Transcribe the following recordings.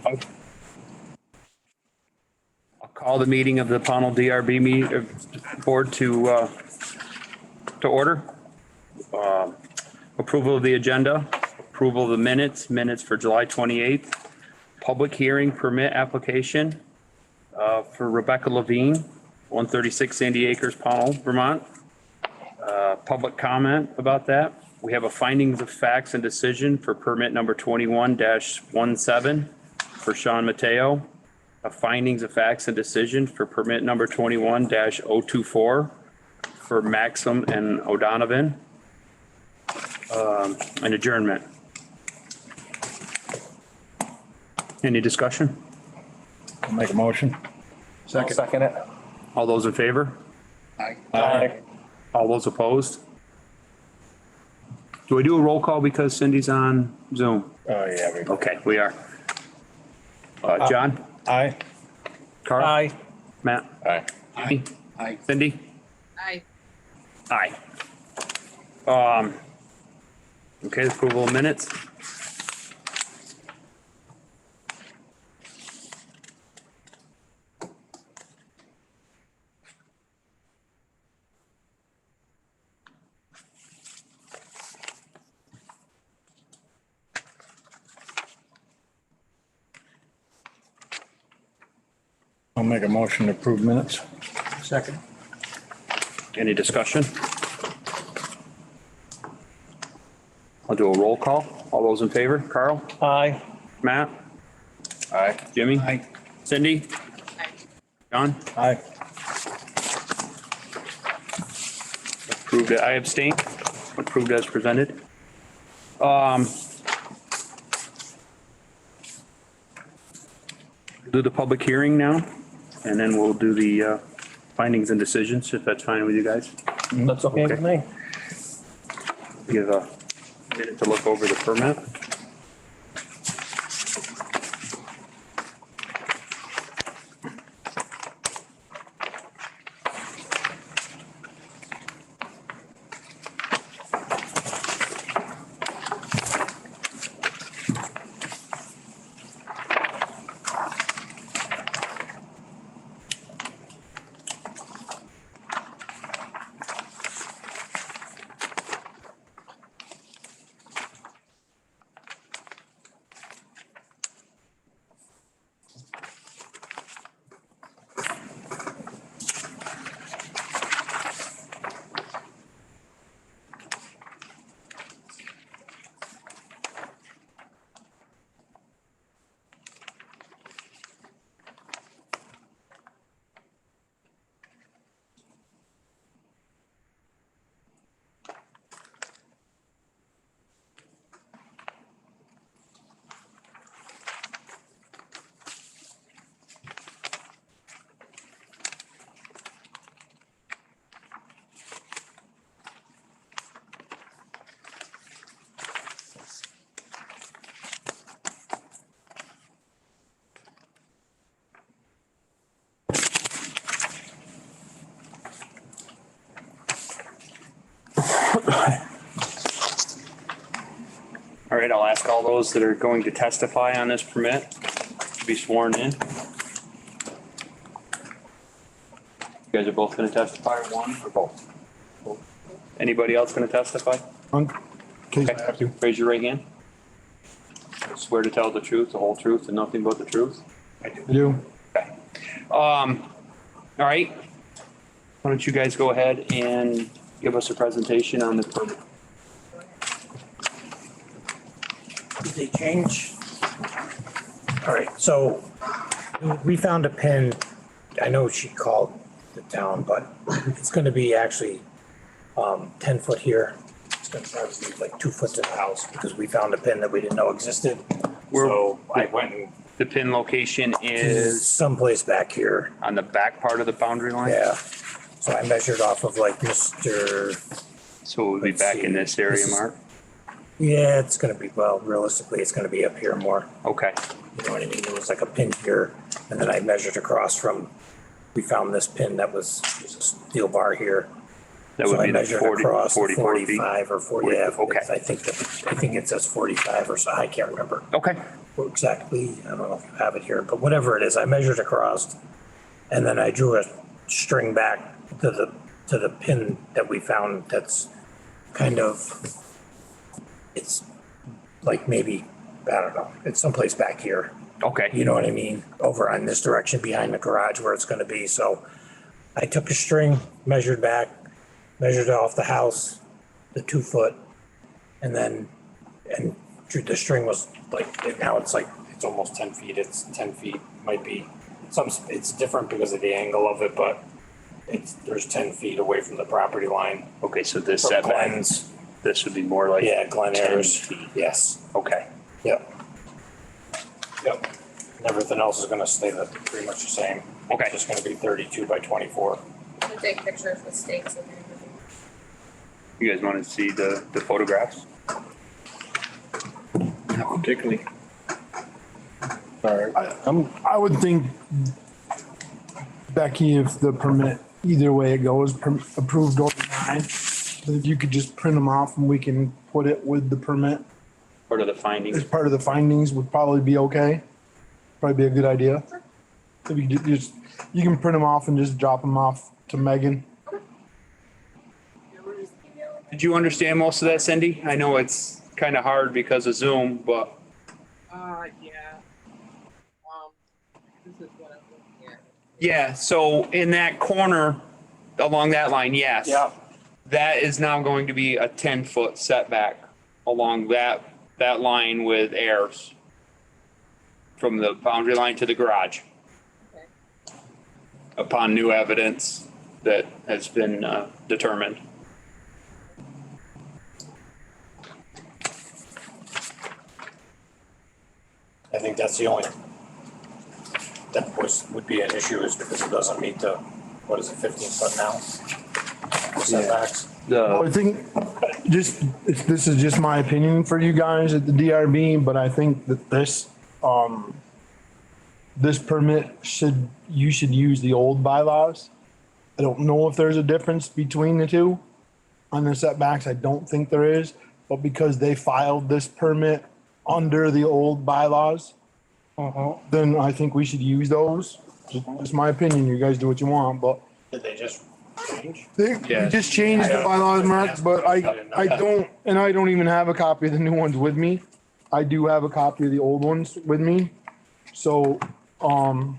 I'll call the meeting of the Pownal DRB board to order. Approval of the agenda, approval of the minutes for July 28th. Public hearing permit application for Rebecca Levine, 136 Sandy Acres, Pownal, Vermont. Public comment about that. We have a findings of facts and decision for permit number 21-17 for Sean Mateo. A findings of facts and decision for permit number 21-024 for Maxim and O'Donovan. An adjournment. Any discussion? I'll make a motion. Second it. All those in favor? Aye. All those opposed? Do I do a roll call because Cindy's on Zoom? Oh, yeah. Okay, we are. John? Aye. Carl? Aye. Matt? Aye. Amy? Aye. Cindy? Aye. Aye. Okay, approval of minutes. I'll make a motion to approve minutes. Second. Any discussion? I'll do a roll call. All those in favor? Carl? Aye. Matt? Aye. Jimmy? Aye. Cindy? Aye. John? Aye. Approved. I abstain. Approved as presented. Do the public hearing now, and then we'll do the findings and decisions, if that's fine with you guys. That's okay with me. Give a minute to look over the permit. All right, I'll ask all those that are going to testify on this permit to be sworn in. You guys are both going to testify, or one or both? Anybody else going to testify? Okay. Raise your right hand. Swear to tell the truth, the whole truth, and nothing but the truth. I do. Okay. All right. Why don't you guys go ahead and give us a presentation on the permit? Did they change? All right, so we found a pin. I know she called the town, but it's gonna be actually 10 foot here. It's gonna probably be like 2 foot to the house because we found a pin that we didn't know existed. So I went and The pin location is is someplace back here. on the back part of the boundary line? Yeah. So I measured off of like Mr. So we'll be Let's back see. in this area, This is- Mark? Yeah, it's gonna be, well, realistically, it's gonna be up here more. Okay, You know what I mean? There was like a pin here, and then I measured across from, we found this pin that was a steel bar here. That So would I be the measured 40, across 44 feet. 45 or 40, yeah. Okay. I think it says 45 or so, I can't remember Okay, exactly. I don't know if you have it here, but whatever it is, I measured across. And then I drew a string back to the pin that we found that's kind of, it's like maybe, I don't know, it's someplace back here. okay. You know what I mean? Over on this direction behind the garage where it's gonna be. So I took a string, measured back, measured off the house, the 2 foot, and then, and the string was like, now it's like, it's almost 10 feet. It's 10 feet, might be, it's different because of the angle of it, but there's 10 feet away from the property line. Okay, so this From setback, Glenn's, this would be more like. yeah, Glen 10 Ayers. feet. Yes, Okay, yep. Yep. And everything else is gonna stay pretty much the same. Okay. It's just gonna be 32 by 24. We take pictures with stakes and everything. you guys want to see the photographs? Not particularly. All right. I would think, Becky, if the permit, either way it goes, approved or denied, that if you could just print them off and we can put it with the permit Part of the as findings? part of the findings would probably be okay. Probably be a good idea. If you could just, you can print them off and just drop them off to Megan. Did you understand most of that, Cindy? I know it's kind of hard because of Zoom, but Yeah. This is what I'm looking at. yeah, so in that corner along that line, yes. Yeah. That is now going to be a 10-foot setback along that line with airs from the boundary line to the garage Okay. upon new evidence that has been determined. I think that's the only, that would be an issue is because it doesn't meet the, what is it, 15 foot now? The setbacks. I think just, this is just my opinion for you guys at the DRB, but I think that this permit you should use the old bylaws. I don't know if there's a difference between the two on the setbacks. I don't think there is, but because they filed this permit under the old bylaws, then I think we should use those. Just my opinion. You guys do what you want, but Did they just change? they Yeah. just changed the bylaws, Mark, but I don't even have a copy of the new ones with me. I do have a copy of the old ones with me. So, I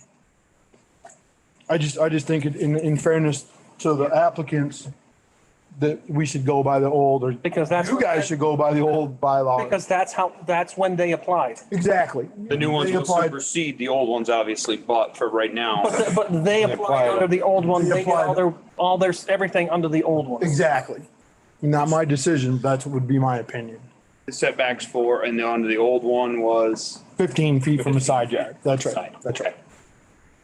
just think in fairness to the applicants, that we should go by the old, or Because that's. you guys should go by the old bylaws. Because that's when they applied. Exactly. The new ones They will applied- supersede the old ones, obviously, but for right now, But they applied under the old one. They They get all their, everything under the old one. Exactly. Not my decision. That's what would be my opinion. the setbacks for, and then under the old one was. 15 feet from the side yard. That's right. Side. That's right.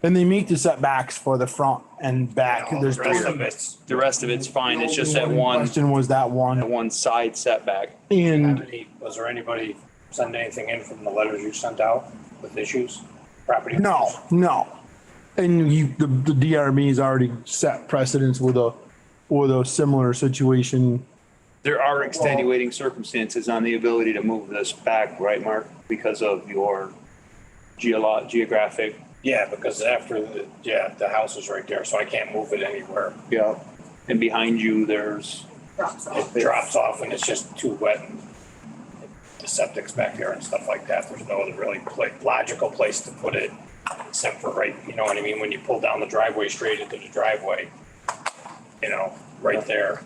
And they meet the setbacks for the front and back. There's The rest of three. it's. The rest of it's fine, it's just that The one, Question was that one. side setback. And Was there anybody send anything in from the letters you sent out with issues? Property? no. And the DRB's already set precedents with a similar situation. There are extenuating circumstances on the ability to move this back, right, Mark? Because of your geographic. Yeah, because after the house is right there, so I can't move it anywhere. Yeah. And behind you, there's, Drops off. It drops off and it's just too wet. And the septic's back there and stuff like that. There's no other really logical place to put it except for right, you know what I mean? When you pull down the driveway straight into the driveway, right there.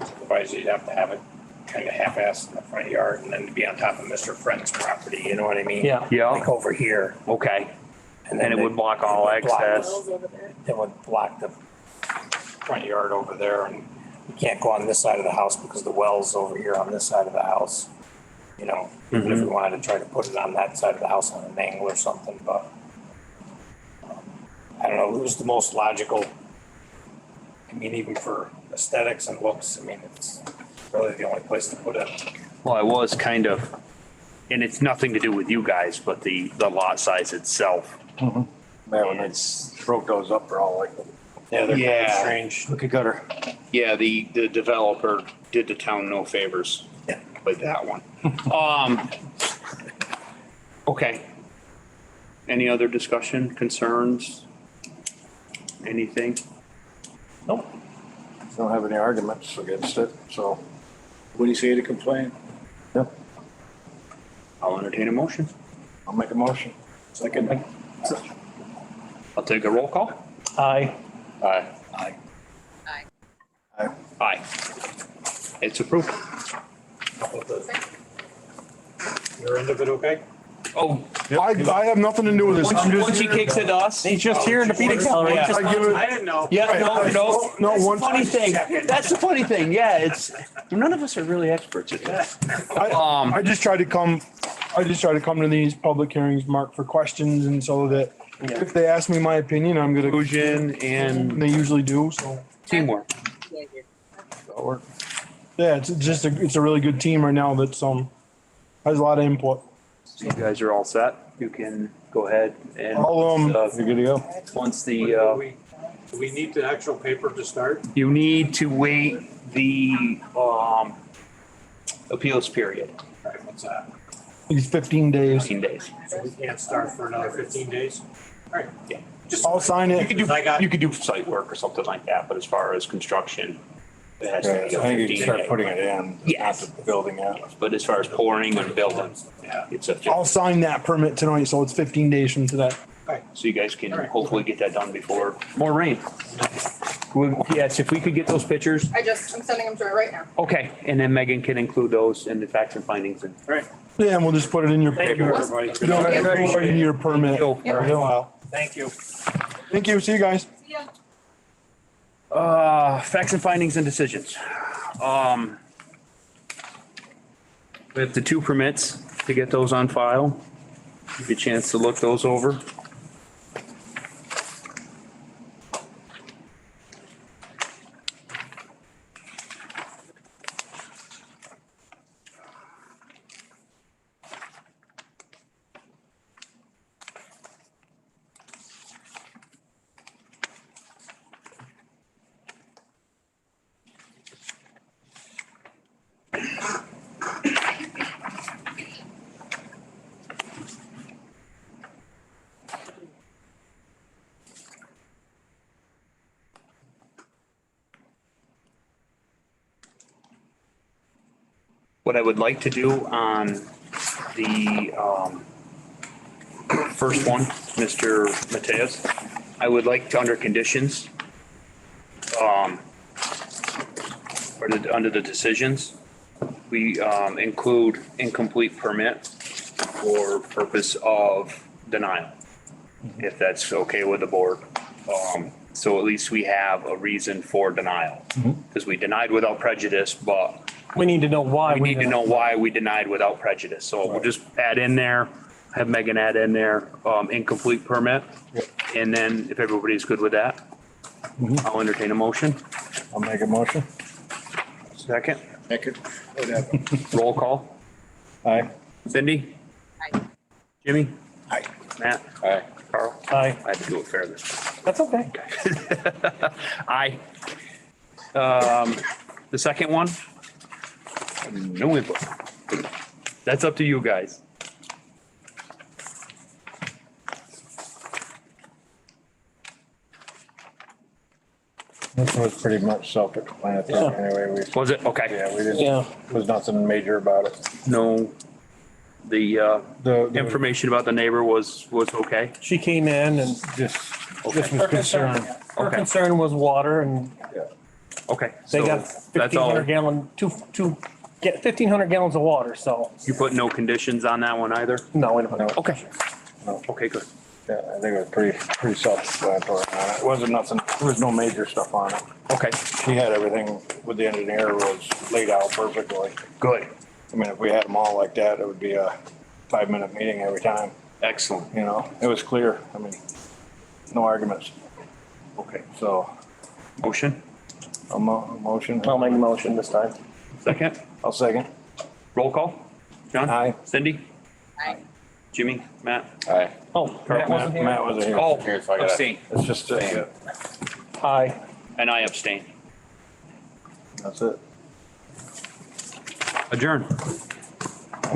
Otherwise, you'd have to have it kind of half-assed in the front yard and then to be on top of Mr. Friend's property, you know what I mean? Yeah. Like over here. okay. then And it would block all it would block- access. Wells over there. It would block the front yard over there and you can't go on this side of the house because the well's over here on this side of the house. Even if we wanted to try to put it on that side of the house on an angle or something, but I don't know, it was the most logical. I mean, even for aesthetics and looks, I mean, it's really the only place to put it. Well, it was kind of, and it's nothing to do with you guys, but the lot size itself. Man, when they broke those up, they're all like Yeah, they're kind Yeah. of strange. Cookie cutter. Yeah, the developer did the town no favors with that one. Okay. Any other discussion, concerns? Anything? Nope. Don't have any arguments against it, so. What do you say to complain? Yep. I'll entertain a motion. I'll make a motion. Second. I'll take a roll call. Aye. Aye. Aye. Aye. Aye. Aye. It's approved. Your end of it okay? Oh, I have nothing to do with this. I'm once just he kicks it to us. He's just here in the Phoenix Gallery. Yeah. I give it, didn't know. Yeah, no. no, That's one the funny thing. That's the funny thing. Yeah, it's, none of us are really experts at that. I just try to come to these public hearings, Mark, for questions, and so that if they ask me my opinion, I'm gonna, Inclusion and they usually do, so. teamwork. Yeah, yeah. Yeah, it's a really good team right now that's, has a lot of input. So you guys are all set. You can go ahead and. I'll, You good to go? Once the, Do we need the actual paper to start? you need to wait the, appeals period, All right, what's that? these 15 days. 15 days. So we can't start for another 15 days? All right. Yeah. Just, I'll sign You it. could do, I got- you could do site work or something like that, but as far as construction, it has to be a I think you can 15 start day. putting it in, Yes. not the building yet. But as far as pouring and building, Yeah. it's a, I'll sign that permit tonight, so it's 15 days from today. so you guys can hopefully get that done before more rain. Yes, if we could get those pictures, I'm sending them to her right now. okay, and then Megan can include those in the facts and findings and. All right. Yeah, and we'll just put it in your Thank you, paper. everybody. You don't have to put it in your permit. Thank you. Thank you, see you guys. See ya. Facts and findings and decisions. We have the two permits to get those on file. Give you a chance to look those over. What I would like to do on the first one, Mr. Mateus, I would like to, under conditions, under the decisions, we include incomplete permit for purpose of denial, if that's okay with the board. So at least we have a reason for denial, because we denied without prejudice, but We need to know why. we need to know why we denied without prejudice. So we'll just add in there, have Megan add in there, incomplete permit. And then if everybody's good with that, I'll entertain a motion. I'll make a motion. Second, Second. Whatever. roll call. Aye. Cindy? Aye. Jimmy? Aye. Matt? Aye. Carl? Aye. I had to do it fair this time. That's okay. Aye. The second one? No input. That's up to you guys. This was pretty much self-explanatory anyway. Was it? Okay. Yeah, we didn't, Yeah. was nothing major about it. No, the The information about the neighbor was okay? She came in and Just her concern, her Okay. concern was water, and Okay. they so got that's 1,500 all. gallon, get 1,500 gallons of water, so You put no conditions on that one either? no, we don't. No. Okay. No. Okay, good. Yeah, I think it was pretty self-explanatory on it. It wasn't nothing, there was no major stuff on it. Okay, She had everything with the engineer was laid out perfectly. good. I mean, if we had them all like that, it would be a 5-minute meeting every time, Excellent. you know? It was clear. I mean, no arguments. Okay. So, Motion, a motion. I'll make a motion this time. second, I'll second. roll call. John? Aye. Cindy? Aye. Jimmy? Matt? Aye. Oh, Matt wasn't here? Matt wasn't here. Oh, Here, so I got it. abstain. It's just, Aye. And I abstain. That's it. Adjourn.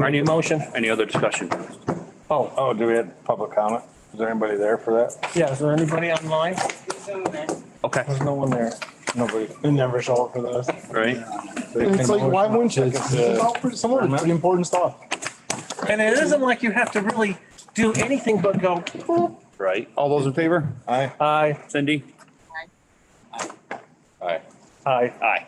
Any motion? Any other discussion? Oh, Oh, do we have public comment? Is there anybody there for that? yeah, is there anybody online? Okay, There's no one there. Nobody. They never show up for those. right? And it's like, why wouldn't you? It's about some of it's pretty important stuff. And it isn't like you have to really do anything but go, boop. Right. All those in favor? Aye. Aye, Cindy? Aye. Aye. aye. Aye.